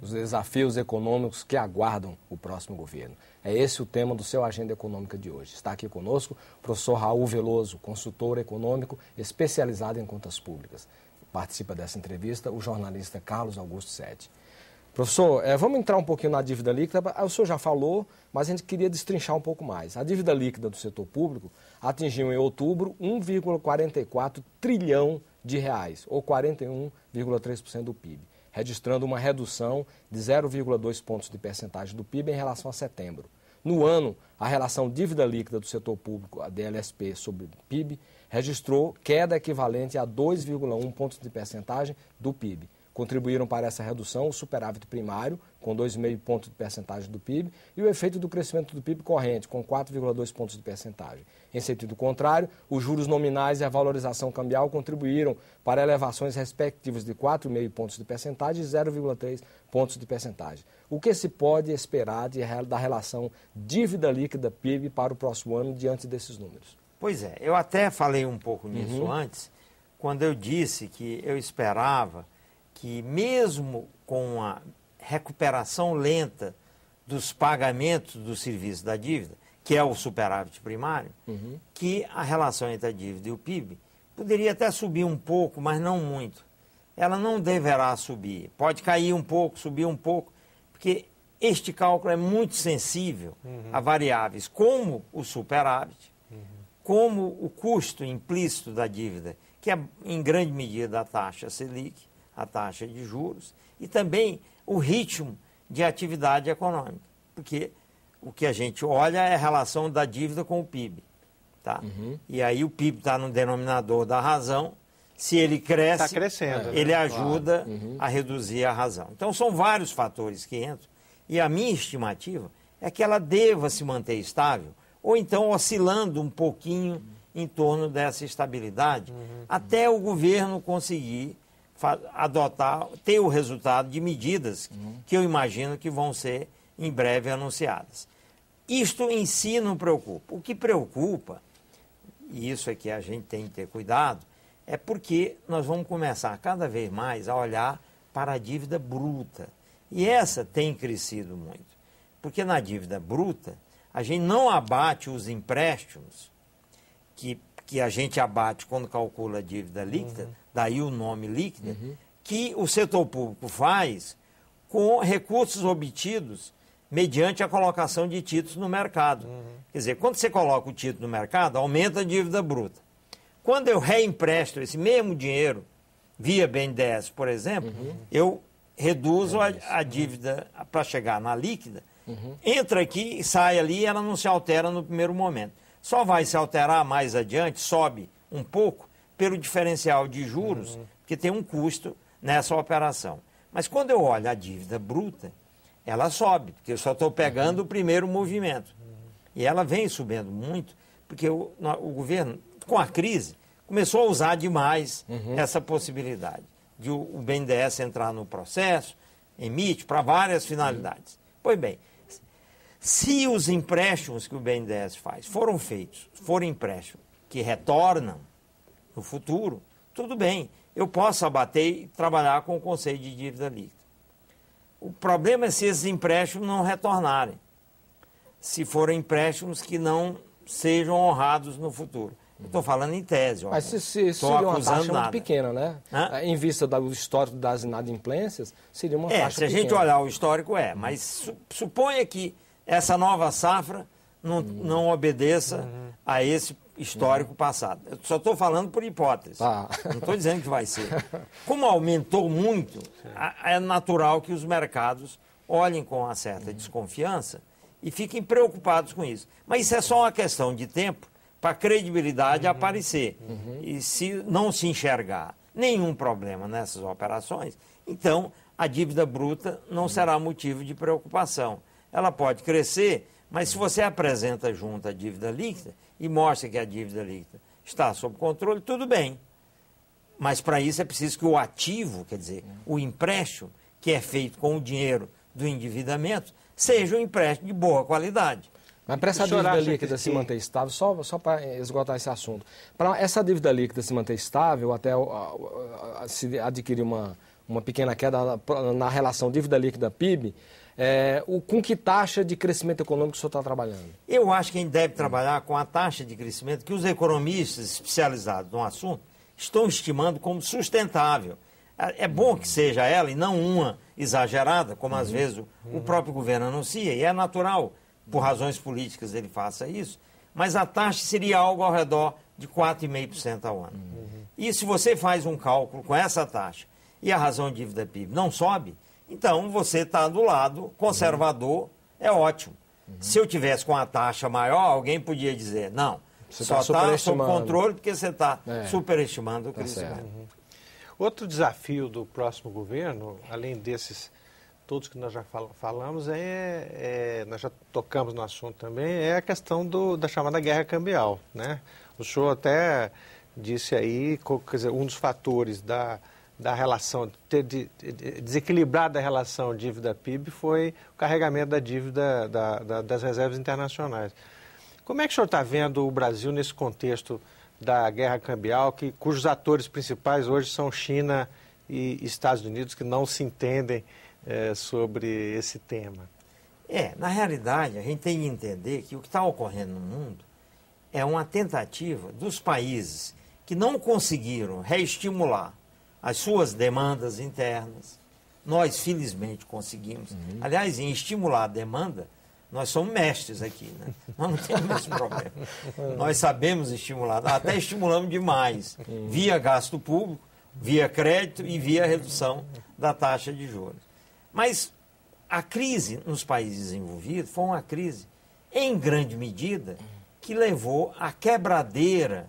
os desafios econômicos que aguardam o próximo governo. É esse o tema do seu Agenda Econômica de hoje. Está aqui conosco o professor Raul Veloso, consultor econômico especializado em contas públicas. Participa dessa entrevista o jornalista Carlos Augusto Sete. Professor, vamos entrar um pouquinho na dívida líquida. O senhor já falou, mas a gente queria destrinchar um pouco mais. A dívida líquida do setor público atingiu em outubro 1,44 trilhão de reais, ou 41,3% do PIB, registrando uma redução de 0,2 pontos de percentagem do PIB em relação a setembro. No ano, a relação dívida líquida do setor público, a DLSP, sobre o PIB, registrou queda equivalente a 2,1 pontos de percentagem do PIB. Contribuíram para essa redução o superávit primário, com 2,5 pontos de percentagem do PIB, e o efeito do crescimento do PIB corrente, com 4,2 pontos de percentagem. Em sentido contrário, os juros nominais e a valorização cambial contribuíram para elevações respectivas de 4,5 pontos de percentagem e 0,3 pontos de percentagem. O que se pode esperar da relação dívida líquida PIB para o próximo ano diante desses números? Pois é, eu até falei um pouco nisso antes, quando eu disse que eu esperava que mesmo com a recuperação lenta dos pagamentos do serviço da dívida, que é o superávit primário, que a relação entre a dívida e o PIB poderia até subir um pouco, mas não muito. Ela não deverá subir. Pode cair um pouco, subir um pouco, porque este cálculo é muito sensível a variáveis como o superávit, como o custo implícito da dívida, que é em grande medida a taxa Selic, a taxa de juros, e também o ritmo de atividade econômica, porque o que a gente olha é a relação da dívida com o PIB. Tá? E aí o PIB está no denominador da razão, se ele cresce, tá crescendo, ele ajuda a reduzir a razão. Então são vários fatores que entram, e a minha estimativa é que ela deva se manter estável, ou então oscilando um pouquinho em torno dessa estabilidade, até o governo conseguir ter o resultado de medidas que eu imagino que vão ser em breve anunciadas. Isto em si não preocupa. O que preocupa, e isso é que a gente tem que ter cuidado, é porque nós vamos começar cada vez mais a olhar para a dívida bruta. E essa tem crescido muito. Porque na dívida bruta, a gente não abate os empréstimos que a gente abate quando calcula a dívida líquida, daí o nome líquida, que o setor público faz com recursos obtidos mediante a colocação de títulos no mercado. Quer dizer, quando você coloca o título no mercado, aumenta a dívida bruta. Quando eu reempresto esse mesmo dinheiro via BNDES, por exemplo, eu reduzo a dívida para chegar na líquida, entra aqui, sai ali e ela não se altera no primeiro momento. Só vai se alterar mais adiante, sobe um pouco, pelo diferencial de juros, que tem um custo nessa operação. Mas quando eu olho a dívida bruta, ela sobe, porque eu só estou pegando o primeiro movimento. E ela vem subindo muito, porque o governo, com a crise, começou a usar demais essa possibilidade de o BNDES entrar no processo, emite para várias finalidades. Pois bem, se os empréstimos que o BNDES faz forem empréstimos que retornam no futuro, tudo bem, eu posso abater e trabalhar com o conceito de dívida líquida. O problema é se esses empréstimos não retornarem, se forem empréstimos que não sejam honrados no futuro. Estou falando em tese. Mas seria uma taxa muito pequena, né? Em vista do histórico das inadimplências, seria uma taxa se a gente olhar o histórico, mas suponha que essa nova safra não obedeça a esse histórico passado. Eu só estou falando por hipótese. Não estou dizendo que vai ser. Como aumentou muito, é natural que os mercados olhem com uma certa desconfiança e fiquem preocupados com isso. Mas isso é só uma questão de tempo para a credibilidade aparecer. E se não se enxergar nenhum problema nessas operações, então a dívida bruta não será motivo de preocupação. Ela pode crescer, mas se você apresenta junto a dívida líquida e mostra que a dívida líquida está sob controle, tudo bem. Mas para isso é preciso que o ativo, quer dizer, o empréstimo, que é feito com o dinheiro do endividamento, seja um empréstimo de boa qualidade. Mas para essa dívida líquida se manter estável, só para esgotar esse assunto, para essa dívida líquida se manter estável, até se adquirir uma pequena queda na relação dívida líquida PIB, com que taxa de crescimento econômico o senhor está trabalhando? Eu acho que a gente deve trabalhar com a taxa de crescimento que os economistas especializados no assunto estão estimando como sustentável. É bom que seja ela e não uma exagerada, como às vezes o próprio governo anuncia, e é natural, por razões políticas, ele faça isso, mas a taxa seria algo ao redor de 4,5% ao ano. E se você faz um cálculo com essa taxa e a razão de dívida PIB não sobe, então você está do lado conservador, é ótimo. Se eu tivesse com a taxa maior, alguém podia dizer, não, você só está sob controle porque você está superestimando o crescimento. Outro desafio do próximo governo, além desses todos que nós já falamos, nós já tocamos no assunto também, é a questão da chamada guerra cambial, né? O senhor até disse aí, quer dizer, um dos fatores da relação, desequilibrar da relação dívida-PIB foi o carregamento da dívida das reservas internacionais. Como é que o senhor está vendo o Brasil nesse contexto da guerra cambial, cujos atores principais hoje são China e Estados Unidos, que não se entendem sobre esse tema? Na realidade, a gente tem que entender que o que está ocorrendo no mundo é uma tentativa dos países que não conseguiram reestimular as suas demandas internas. Nós, felizmente, conseguimos. Aliás, em estimular a demanda, nós somos mestres aqui, né? Nós não temos esse problema. Nós sabemos estimular, até estimulamos demais, via gasto público, via crédito e via redução da taxa de juros. Mas a crise nos países desenvolvidos foi uma crise, em grande medida, que levou à quebradeira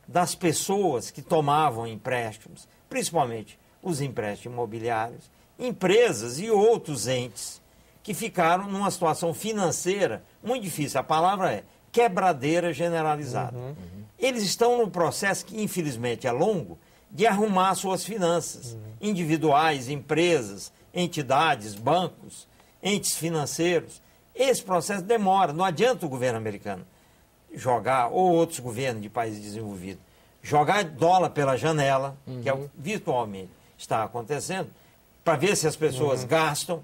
das pessoas que tomavam empréstimos, principalmente os empréstimos imobiliários, empresas e outros entes que ficaram numa situação financeira muito difícil. A palavra é quebradeira generalizada. Eles estão num processo que, infelizmente, é longo, de arrumar suas finanças, individuais, empresas, entidades, bancos, entes financeiros. Esse processo demora. Não adianta o governo americano jogar, ou outros governos de países desenvolvidos, jogar dólar pela janela, que é o que virtualmente está acontecendo, para ver se as pessoas gastam.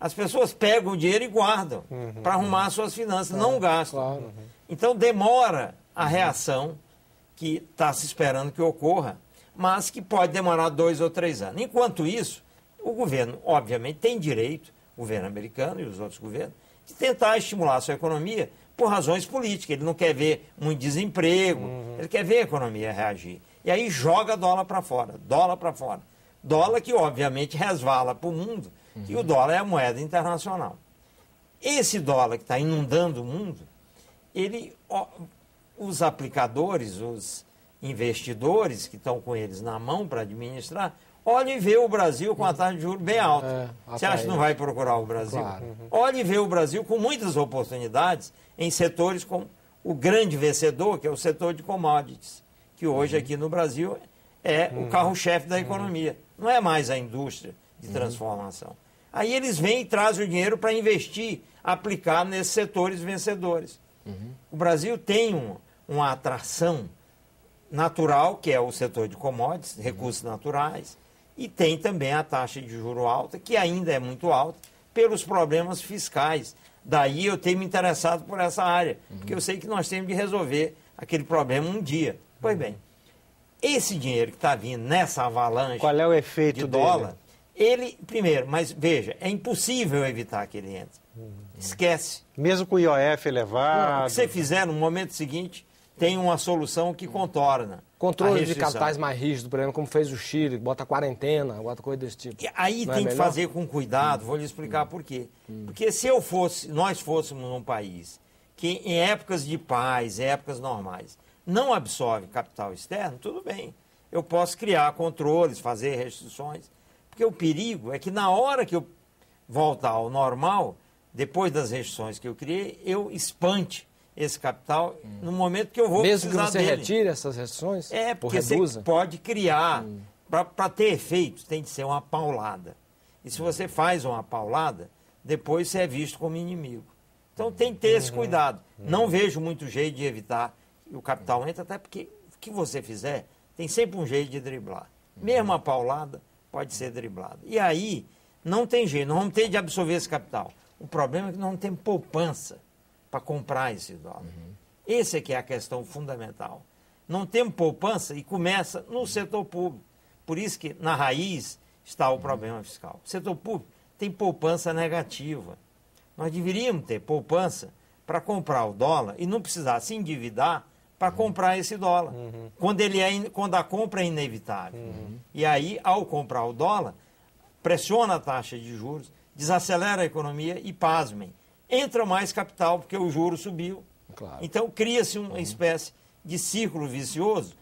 As pessoas pegam o dinheiro e guardam para arrumar suas finanças, não gastam. Claro. Então demora a reação que está se esperando que ocorra, mas que pode demorar 2 ou 3 anos. Enquanto isso, o governo, obviamente, tem direito, o governo americano e os outros governos, de tentar estimular a sua economia por razões políticas. Ele não quer ver muito desemprego, ele quer ver a economia reagir. E aí joga dólar para fora, dólar para fora. Dólar que, obviamente, resvala para o mundo, que o dólar é a moeda internacional. Esse dólar que está inundando o mundo, os aplicadores, os investidores que estão com eles na mão para administrar, olha e vê o Brasil com a taxa de juros bem alta. Você acha que não vai procurar o Brasil? Claro. Olha e vê o Brasil com muitas oportunidades em setores como o grande vencedor, que é o setor de commodities, que hoje aqui no Brasil é o carro-chefe da economia. Não é mais a indústria de transformação. Aí eles vêm e trazem o dinheiro para investir, aplicar nesses setores vencedores. O Brasil tem uma atração natural, que é o setor de commodities, recursos naturais, e tem também a taxa de juro alta, que ainda é muito alta, pelos problemas fiscais. Daí eu tenho me interessado por essa área, porque eu sei que nós temos de resolver aquele problema um dia. Pois bem, esse dinheiro que está vindo nessa avalanche qual é o efeito de dólar, primeiro, mas veja, é impossível evitar que ele entre. Esquece. Mesmo com o IOF elevado? O que você fizer no momento seguinte, tem uma solução que contorna. Controle de capitais mais rígido, por exemplo, como fez o Chile, bota quarentena, bota coisa desse tipo. E aí tem que fazer com cuidado, vou lhe explicar por quê. Porque se nós fôssemos um país que em épocas de paz, em épocas normais, não absorve capital externo, tudo bem. Eu posso criar controles, fazer restrições, porque o perigo é que na hora que eu voltar ao normal, depois das restrições que eu criei, eu espante esse capital no momento que eu vou mesmo precisar dele. Mesmo que você retire essas restrições? Porque você pode criar, para ter efeito, tem de ser uma paulada. E se você faz uma paulada, depois você é visto como inimigo. Então tem que ter esse cuidado. Não vejo muito jeito de evitar que o capital entre, até porque o que você fizer, tem sempre um jeito de driblar. Mesmo a paulada pode ser driblado. E aí, não tem jeito, nós vamos ter de absorver esse capital. O problema é que nós não temos poupança para comprar esse dólar. Essa é que é a questão fundamental. Não temos poupança e começa no setor público. Por isso que na raiz está o problema fiscal. O setor público tem poupança negativa. Nós deveríamos ter poupança para comprar o dólar e não precisar se endividar para comprar esse dólar, quando a compra é inevitável. E aí, ao comprar o dólar, pressiona a taxa de juros, desacelera a economia e, pasmem, entra mais capital porque o juro subiu. Claro. Então, cria-se uma espécie de círculo vicioso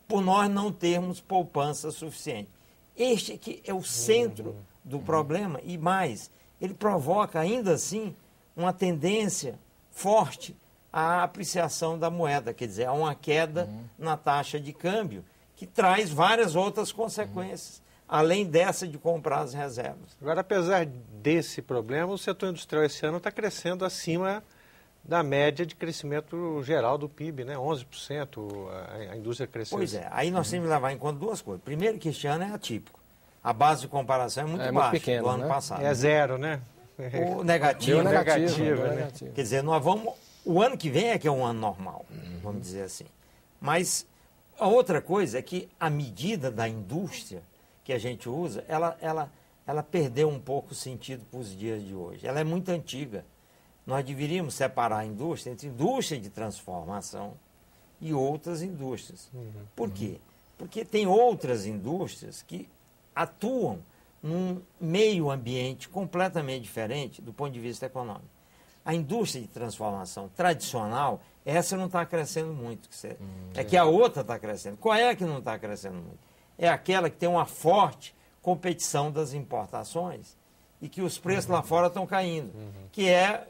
por nós não termos poupança suficiente. Este aqui é o centro do problema e mais, ele provoca ainda assim uma tendência forte à apreciação da moeda, quer dizer, a uma queda na taxa de câmbio, que traz várias outras consequências, além dessa de comprar as reservas. Agora, apesar desse problema, o setor industrial esse ano está crescendo acima da média de crescimento geral do PIB, né? 11%, a indústria cresceu. Pois é, aí nós temos que levar em conta duas coisas. Primeiro, que este ano é atípico. A base de comparação é muito baixa pequeno, do ano né? passado. É zero, né? O negativo, né? Quer dizer, nós vamos... O ano que vem é que é um ano normal, vamos dizer assim. Mas a outra coisa é que a medida da indústria que a gente usa, ela perdeu um pouco o sentido para os dias de hoje. Ela é muito antiga. Nós deveríamos separar a indústria entre indústria de transformação e outras indústrias. Por quê? Porque tem outras indústrias que atuam num meio ambiente completamente diferente do ponto de vista econômico. A indústria de transformação tradicional, essa não está crescendo muito. É que a outra está crescendo. Qual é a que não está crescendo muito? É aquela que tem uma forte competição das importações e que os preços lá fora estão caindo, que é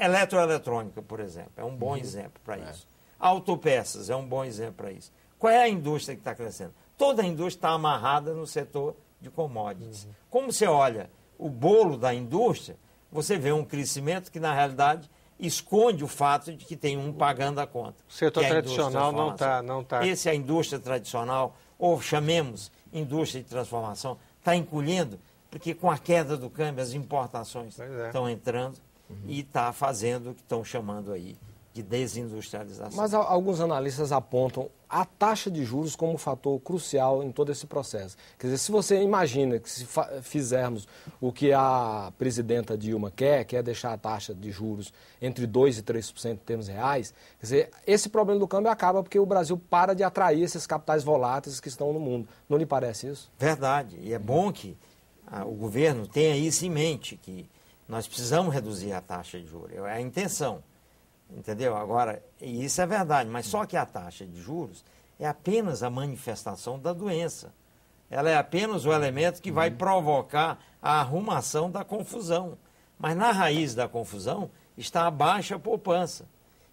eletroeletrônica, por exemplo. É um bom exemplo para isso. Autopeças é um bom exemplo para isso. Qual é a indústria que está crescendo? Toda a indústria está amarrada no setor de commodities. Como você olha o bolo da indústria, você vê um crescimento que, na realidade, esconde o fato de que tem um pagando a conta. O setor tradicional não está... Esse é a indústria tradicional, ou chamemos indústria de transformação, está encolhendo, porque com a queda do câmbio as importações estão entrando e está fazendo o que estão chamando aí de desindustrialização. Mas alguns analistas apontam a taxa de juros como um fator crucial em todo esse processo. Quer dizer, se você imagina que se fizermos o que a presidenta Dilma quer é deixar a taxa de juros entre 2% e 3% em termos reais, quer dizer, esse problema do câmbio acaba porque o Brasil para de atrair esses capitais voláteis que estão no mundo. Não lhe parece isso? Verdade. E é bom que o governo tenha isso em mente, que nós precisamos reduzir a taxa de juros. É a intenção. Entendeu? Agora, isso é verdade, mas só que a taxa de juros é apenas a manifestação da doença. Ela é apenas o elemento que vai provocar a arrumação da confusão. Mas na raiz da confusão está a baixa poupança.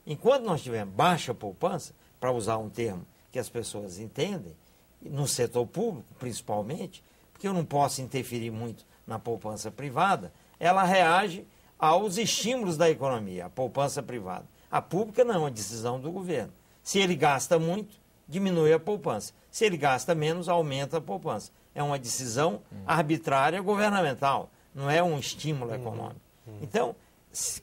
Enquanto nós tivermos baixa poupança, para usar um termo que as pessoas entendem, no setor público principalmente, porque eu não posso interferir muito na poupança privada, ela reage aos estímulos da economia, a poupança privada. A pública não, é uma decisão do governo. Se ele gasta muito, diminui a poupança. Se ele gasta menos, aumenta a poupança. É uma decisão arbitrária governamental, não é um estímulo econômico. Então, se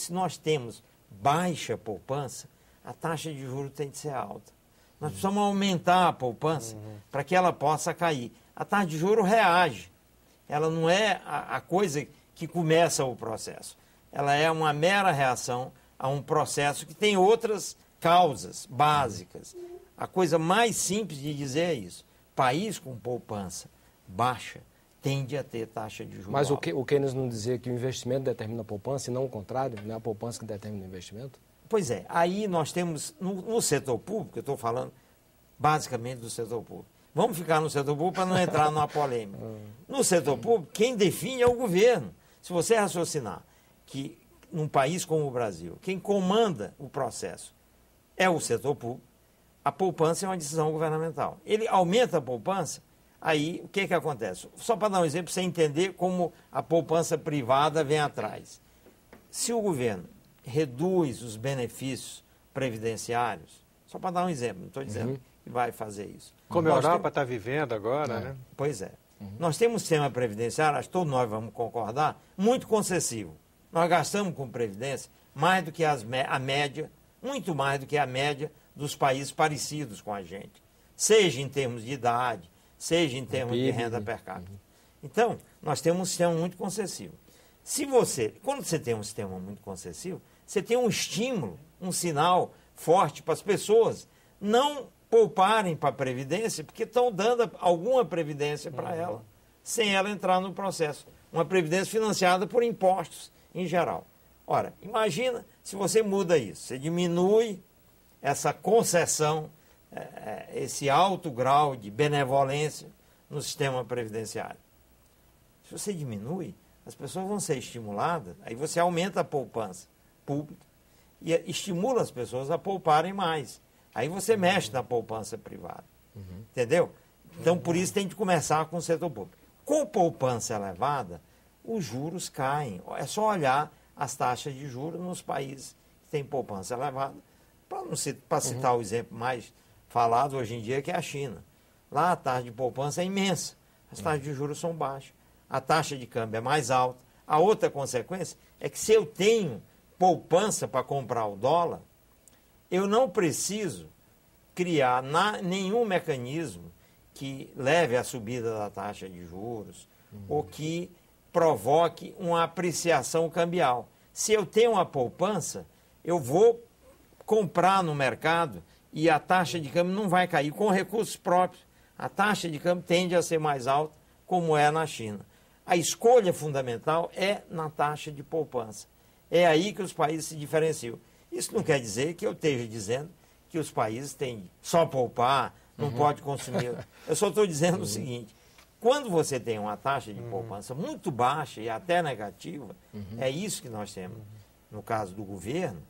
nós temos baixa poupança, a taxa de juros tem de ser alta. Nós precisamos aumentar a poupança para que ela possa cair. A taxa de juros reage. Ela não é a coisa que começa o processo. Ela é uma mera reação a um processo que tem outras causas básicas. A coisa mais simples de dizer é isso. País com poupança baixa tende a ter taxa de juros Mas alta. o Keynes não dizia que o investimento determina a poupança e não o contrário? Não é a poupança que determina o investimento? Pois é. Aí nós temos, no setor público, eu estou falando basicamente do setor público. Vamos ficar no setor público para não entrar numa polêmica. No setor público, quem define é o governo. Se você raciocinar que num país como o Brasil, quem comanda o processo é o setor público, a poupança é uma decisão governamental. Ele aumenta a poupança, aí o que acontece? Só para dar um exemplo, para você entender como a poupança privada vem atrás. Se o governo reduz os benefícios previdenciários, só para dar um exemplo, não estou dizendo que vai fazer isso. Como a Europa está vivendo agora, né? Pois é. Nós temos um sistema previdenciário, acho que todos nós vamos concordar, muito concessivo. Nós gastamos com previdência mais do que a média, muito mais do que a média dos países parecidos com a gente. Seja em termos de idade, seja em termos de renda per capita. Então, nós temos um sistema muito concessivo. Quando você tem um sistema muito concessivo, você tem um estímulo, um sinal forte para as pessoas não pouparem para a Previdência, porque estão dando alguma Previdência para ela, sem ela entrar no processo. Uma Previdência financiada por impostos, em geral. Ora, imagina se você muda isso, você diminui essa concessão, esse alto grau de benevolência no sistema previdenciário. Se você diminui, as pessoas vão ser estimuladas, aí você aumenta a poupança pública e estimula as pessoas a pouparem mais. Aí você mexe na poupança privada. Entendeu? Então, por isso tem que começar com o setor público. Com poupança elevada, os juros caem. É só olhar as taxas de juros nos países que têm poupança elevada. Para citar o exemplo mais falado hoje em dia, que é a China. Lá a taxa de poupança é imensa. As taxas de juros são baixas. A taxa de câmbio é mais alta. A outra consequência é que se eu tenho poupança para comprar o dólar, eu não preciso criar nenhum mecanismo que leve à subida da taxa de juros ou que provoque uma apreciação cambial. Se eu tenho uma poupança, eu vou comprar no mercado e a taxa de câmbio não vai cair. Com recursos próprios, a taxa de câmbio tende a ser mais alta, como é na China. A escolha fundamental é na taxa de poupança. É aí que os países se diferenciam. Isso não quer dizer que eu esteja dizendo que os países têm só poupar, não pode consumir. Eu só estou dizendo o seguinte, quando você tem uma taxa de poupança muito baixa e até negativa, é isso que nós temos. No caso do governo,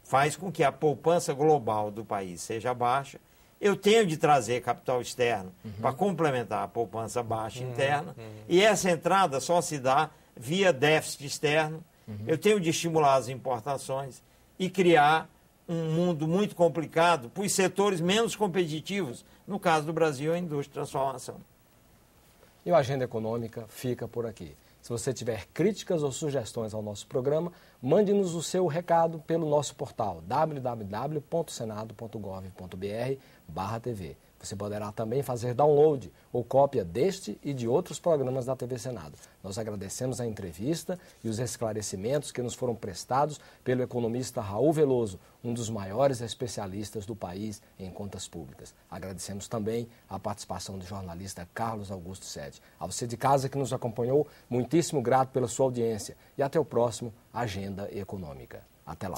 faz com que a poupança global do país seja baixa. Eu tenho de trazer capital externo para complementar a poupança baixa interna, e essa entrada só se dá via déficit externo. Eu tenho de estimular as importações e criar um mundo muito complicado para os setores menos competitivos. No caso do Brasil, a indústria de transformação. E o Agenda Econômica fica por aqui. Se você tiver críticas ou sugestões ao nosso programa, mande-nos o seu recado pelo nosso portal www.senado.gov.br/TV. Você poderá também fazer download ou cópia deste e de outros programas da TV Senado. Nós agradecemos a entrevista e os esclarecimentos que nos foram prestados pelo economista Raul Veloso, um dos maiores especialistas do país em contas públicas. Agradecemos também a participação do jornalista Carlos Augusto Sede. A você de casa que nos acompanhou, muitíssimo grato pela sua audiência e até o próximo Agenda Econômica. Até lá.